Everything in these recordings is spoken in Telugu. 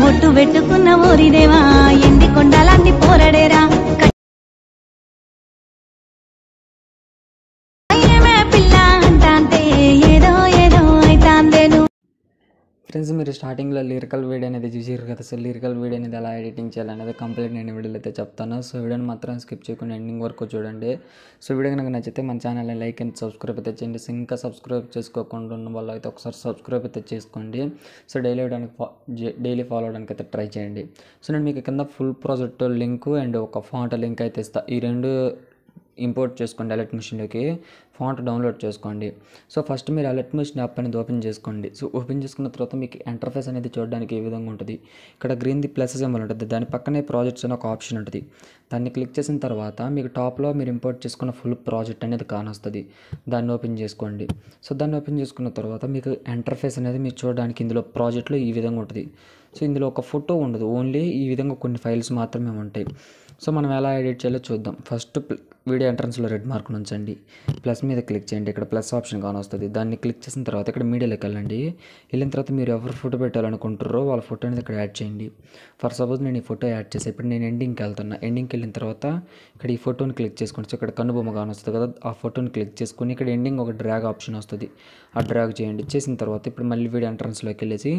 ఒట్టు పెట్టుకున్న ఊరిదేవా ఎండి కొండలాంటి పోరడేరా పిల్ల అంటే ఏదో ఏదో అయితాందేను. ఫ్రెండ్స్, మీరు స్టార్టింగ్లో లిరికల్ వీడియో అనేది చూసారు కదా. సో లిరికల్ వీడియో అనేది ఎలా ఎడిటింగ్ చేయాలనేది కంప్లీట్ నేను వీడియోలో అయితే చెప్తాను. సో వీడియోని మాత్రం స్కిప్ చేయకుండా ఎండింగ్ వరకు చూడండి. సో వీడియో కనుక నచ్చితే మన ఛానల్ని లైక్ అండ్ సబ్స్క్రైబ్ అయితే చేయండి. సో ఇంకా సబ్స్క్రైబ్ చేసుకోకుండా ఉన్న వాళ్ళు అయితే ఒకసారి సబ్స్క్రైబ్ అయితే చేసుకోండి. సో డైలీ ఫాలో అవడానికి అయితే ట్రై చేయండి. సో నేను మీకు కింద ఫుల్ ప్రాజెక్ట్ లింక్ అండ్ ఒక ఫాంట్ లింక్ అయితే ఇస్తాను. ఈ రెండు ఇంపోర్ట్ చేసుకోండి అలర్ట్ మిషన్లోకి, ఫాంట్ డౌన్లోడ్ చేసుకోండి. సో ఫస్ట్ మీరు అలర్ట్ మిషన్ యాప్ అనేది ఓపెన్ చేసుకోండి. సో ఓపెన్ చేసుకున్న తర్వాత మీకు ఇంటర్ఫేస్ అనేది చూడడానికి ఏ విధంగా ఉంటుంది. ఇక్కడ గ్రీన్ ప్లస్ సింబల్ ఉంటుంది, దాని పక్కనే ప్రాజెక్ట్స్ అనే ఒక ఆప్షన్ ఉంటుంది. దాన్ని క్లిక్ చేసిన తర్వాత మీకు టాప్లో మీరు ఇంపోర్ట్ చేసుకున్న ఫుల్ ప్రాజెక్ట్ అనేది కానొస్తుంది. దాన్ని ఓపెన్ చేసుకోండి. సో దాన్ని ఓపెన్ చేసుకున్న తర్వాత మీకు ఇంటర్ఫేస్ అనేది మీరు చూడడానికి ఇందులో ప్రాజెక్ట్లో ఈ విధంగా ఉంటుంది. సో ఇందులో ఒక ఫోటో ఉండదు, ఓన్లీ ఈ విధంగా కొన్ని ఫైల్స్ మాత్రమే ఉంటాయి. సో మనం ఎలా ఎడిట్ చేయాలో చూద్దాం. ఫస్ట్ వీడియో ఎంట్రన్స్లో రెడ్ మార్క్ ఉంచండి, ప్లస్ మీద క్లిక్ చేయండి. ఇక్కడ ప్లస్ ఆప్షన్ కానొస్తుంది, దాన్ని క్లిక్ చేసిన తర్వాత ఇక్కడ మీడియాలోకి వెళ్ళండి. వెళ్ళిన తర్వాత మీరు ఎవరు ఫోటో పెట్టాలనుకుంటారో వాళ్ళ ఫోటో అనేది ఇక్కడ యాడ్ చేయండి. ఫర్ సపోజ్ నేను ఈ ఫోటో యాడ్ చేసి ఇప్పుడు నేను ఎండింగ్కి వెళ్తున్నా. ఎండింగ్కి వెళ్ళిన తర్వాత ఇక్కడ ఈ ఫోటోని క్లిక్ చేసుకోండి. సో ఇక్కడ కన్నుబొమ్మ కానొస్తుంది కదా, ఆ ఫోటోని క్లిక్ చేసుకొని ఇక్కడ ఎండింగ్ ఒక డ్రాగ్ ఆప్షన్ వస్తుంది, ఆ డ్రాగ్ చేయండి. చేసిన తర్వాత ఇప్పుడు మళ్ళీ వీడియో ఎంట్రన్స్లోకి వెళ్ళేసి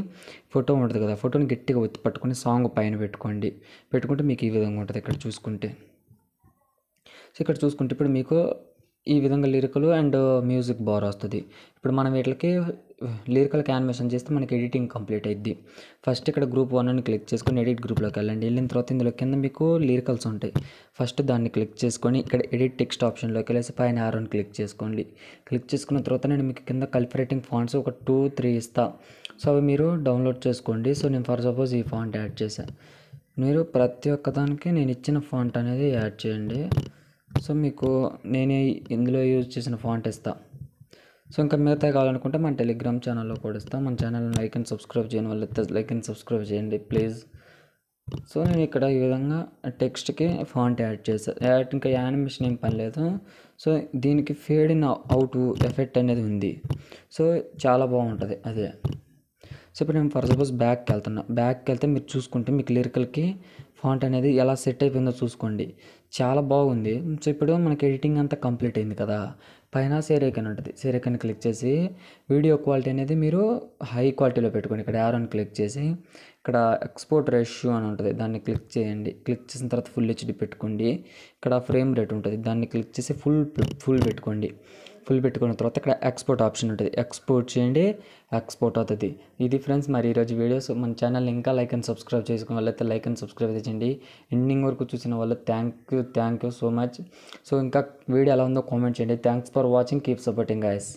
ఫోటో ఉంటుంది కదా, ఫోటోని గట్టిగా ఒత్తి పట్టుకొని సాంగ్ పైన పెట్టుకుంటే మీకు ఈ విధంగా ఉంటుంది. ఇక్కడ చూసుకుంటే ఇక్కడ చూసుకుంటే ఇప్పుడు మీకు ఈ విధంగా లిరికల్ అండ్ మ్యూజిక్ బార్ వస్తుంది. ఇప్పుడు మనం వీటికి లిరికల్ యానిమేషన్ చేస్తే మనకి ఎడిటింగ్ కంప్లీట్ అయ్యిద్ది. ఫస్ట్ ఇక్కడ గ్రూప్ 1 అని క్లిక్ చేసుకొని ఎడిట్ గ్రూప్లోకి వెళ్ళండి. వెళ్ళిన తర్వాత ఇందులో కింద మీకు లిరికల్స్ ఉంటాయి. ఫస్ట్ దాన్ని క్లిక్ చేసుకొని ఇక్కడ ఎడిట్ టెక్స్ట్ ఆప్షన్లోకి వెళ్ళేసి పైన ఆరోని క్లిక్ చేసుకోండి. క్లిక్ చేసుకున్న తర్వాత నేను మీకు కింద కల్పరేటింగ్ ఫాంట్స్ ఒక 2-3 ఇస్తా. సో అవి మీరు డౌన్లోడ్ చేసుకోండి. సో నేను ఫర్ సపోజ్ ఈ ఫాంట్ యాడ్ చేశాను. మీరు ప్రతి ఒక్కదానికి నేను ఇచ్చిన ఫాంట్ అనేది యాడ్ చేయండి. సో మీకు నేనే ఇందులో యూజ్ చేసిన ఫాంట్ ఇస్తా. సో ఇంకా మిగతా కావాలనుకుంటే మన టెలిగ్రామ్ ఛానల్లో కూడా ఇస్తాం. మన ఛానల్ని లైక్ అండ్ సబ్స్క్రైబ్ చేయని వాళ్ళు లైక్ అండ్ సబ్స్క్రైబ్ చేయండి ప్లీజ్. సో నేను ఇక్కడ ఈ విధంగా టెక్స్ట్కి ఫాంట్ యాడ్ చేస్తాను. ఇంకా యానిమేషన్ ఏం పని లేదు. సో దీనికి ఫేడ్ ఇన్ అవుట్ ఎఫెక్ట్ అనేది ఉంది. సో చాలా బాగుంటుంది అదే. సో ఇప్పుడు నేను ఫర్ సపోజ్ బ్యాక్కి వెళ్తే మీరు చూసుకుంటే మీకు లిరికల్కి ఫాంట్ అనేది ఎలా సెట్ అయిపోయిందో చూసుకోండి, చాలా బాగుంది. సో ఇప్పుడు మనకి ఎడిటింగ్ అంతా కంప్లీట్ అయింది కదా. పైన సేవ్ ఐకాన్ ఉంటుంది, సేవ్ ఐకాన్ క్లిక్ చేసి వీడియో క్వాలిటీ అనేది మీరు హై క్వాలిటీలో పెట్టుకోండి. ఇక్కడ యారోని క్లిక్ చేసి ఇక్కడ ఎక్స్పోర్ట్ రేషియో అని ఉంటుంది, దాన్ని క్లిక్ చేయండి. క్లిక్ చేసిన తర్వాత ఫుల్ హెచ్డి పెట్టుకోండి. ఇక్కడ ఫ్రేమ్ రేట్ ఉంటుంది, దాన్ని క్లిక్ చేసి ఫుల్ పెట్టుకోండి. ఫుల్ పెట్టుకున్న తర్వాత ఇక్కడ ఎక్స్పోర్ట్ ఆప్షన్ ఉంటుంది, ఎక్స్పోర్ట్ చేయండి, ఎక్స్పోర్ట్ అవుతుంది. ఇది ఫ్రెండ్స్ మరి ఈరోజు వీడియోస్. మన ఛానల్ ఇంకా లైక్ అండ్ సబ్స్క్రైబ్ చేసుకున్న వాళ్ళైతే లైక్ అండ్ సబ్స్క్రైబ్ చేయండి. ఎండింగ్ వరకు చూసిన వాళ్ళు thank you so much. So ఇంకా వీడియో ఎలా ఉందో కామెంట్ చేయండి. Thanks for watching, keep supporting guys.